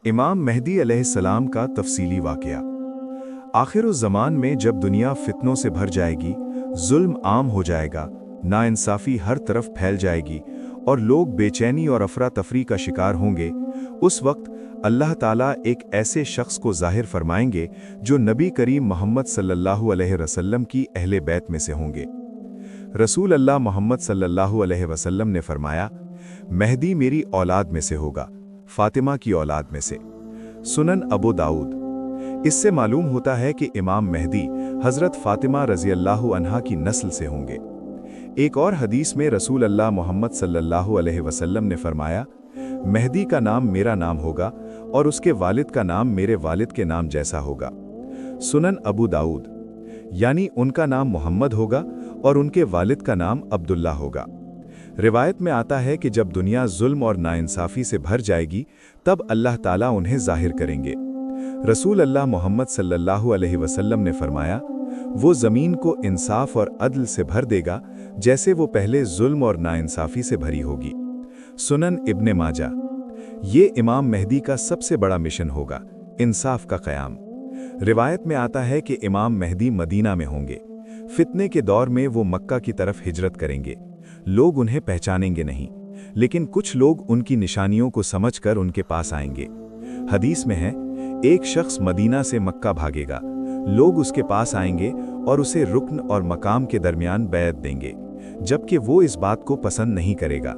इमाम मेहदी अलैहिस्सलाम का तफसीली वाक़या। आखिरुज़्ज़मान में जब दुनिया फितनों से भर जाएगी, जुल्म आम हो जाएगा, नाइंसाफ़ी हर तरफ फैल जाएगी और लोग बेचैनी और अफरा तफरी का शिकार होंगे, उस वक्त अल्लाह ताला एक ऐसे शख्स को ज़ाहिर फरमाएंगे जो नबी करीम मोहम्मद सल्लल्लाहु अलैहि वसल्लम की अहले बैत में से होंगे। रसूल अल्लाह मोहम्मद सल्लल्लाहु अलैहि वसल्लम ने फरमाया, मेहदी मेरी औलाद में से होगा, फातिमा की औलाद में से। सुनन अबू दाऊद। इससे मालूम होता है कि इमाम मेहदी हज़रत फातिमा रज़ी अल्लाहु अन्हा की नस्ल से होंगे। एक और हदीस में रसूल अल्लाह मोहम्मद सल्लल्लाहु अलैहि वसल्लम ने फरमाया, मेहदी का नाम मेरा नाम होगा और उसके वालिद का नाम मेरे वालिद के नाम जैसा होगा। सुनन अबू दाऊद। यानी उनका नाम मोहम्मद होगा और उनके वालिद का नाम अब्दुल्ला होगा। रिवायत में आता है कि जब दुनिया जुल्म और नाइंसाफ़ी से भर जाएगी, तब अल्लाह ताला उन्हें ज़ाहिर करेंगे। रसूल अल्लाह मोहम्मद सल्लल्लाहु अलैहि वसल्लम ने फरमाया, वो ज़मीन को इंसाफ और अदल से भर देगा जैसे वो पहले जुल्म और नाइंसाफ़ी से भरी होगी। सुनन इब्ने माजा। ये इमाम मेहदी का सबसे बड़ा मिशन होगा, इंसाफ का क़याम। रिवायत में आता है कि इमाम मेहदी मदीना में होंगे। फितने के दौर में वो मक्का की तरफ हिजरत करेंगे। लोग उन्हें पहचानेंगे नहीं, लेकिन कुछ लोग उनकी निशानियों को समझकर उनके पास आएंगे। हदीस में है, एक शख्स मदीना से मक्का भागेगा, लोग उसके पास आएंगे और उसे रुक्न और मकाम के दरमियान बैत देंगे, जबकि वो इस बात को पसंद नहीं करेगा।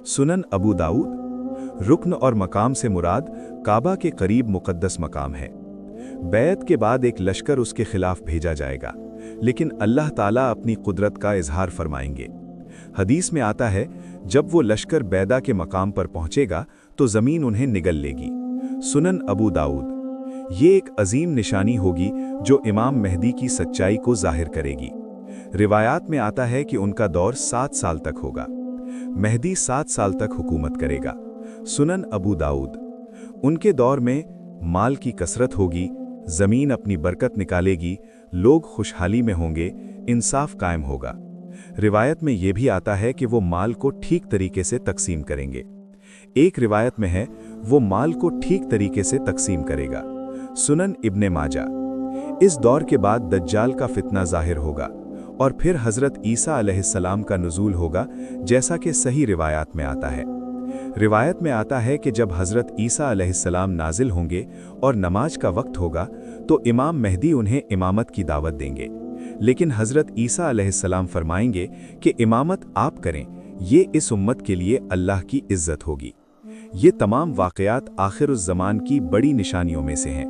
सुनन अबू दाऊद। रुक्न और मकाम से मुराद काबा के करीब मुक़द्दस मकाम है। बैत के बाद एक लश्कर उसके खिलाफ भेजा जाएगा, लेकिन अल्लाह ताला अपनी कुदरत का इजहार फरमाएंगे। हदीस में आता है, जब वो लश्कर बैदा के मकाम पर पहुंचेगा तो ज़मीन उन्हें निगल लेगी। सुनन अबू दाऊद। ये एक अजीम निशानी होगी जो इमाम मेहदी की सच्चाई को ज़ाहिर करेगी। रिवायात में आता है कि उनका दौर 7 साल तक होगा। मेहदी 7 साल तक हुकूमत करेगा। सुनन अबू दाऊद। उनके दौर में माल की कसरत होगी, ज़मीन अपनी बरकत निकालेगी, लोग खुशहाली में होंगे, इंसाफ कायम होगा। रिवायत में यह भी आता है कि वो माल को ठीक तरीके से तकसीम करेंगे। एक रिवायत में है, वो माल को ठीक तरीके से तकसीम करेगा। सुनन इब्ने माजा। इस दौर के बाद दज्जाल का फितना ज़ाहिर होगा और फिर हज़रत ईसा अलैहिस्सलाम का नुज़ूल होगा, जैसा कि सही रिवायात में आता है। रिवायत में आता है कि जब हज़रत ईसा अलैहिस्सलाम नाजिल होंगे और नमाज का वक्त होगा, तो इमाम मेहदी उन्हें इमामत की दावत देंगे, लेकिन हज़रत ईसा अलैहिस्सलाम फरमाएंगे कि इमामत आप करें, ये इस उम्मत के लिए अल्लाह की इज़्ज़त होगी। ये तमाम वाक़यात आखिरुज़्ज़मान की बड़ी निशानियों में से हैं।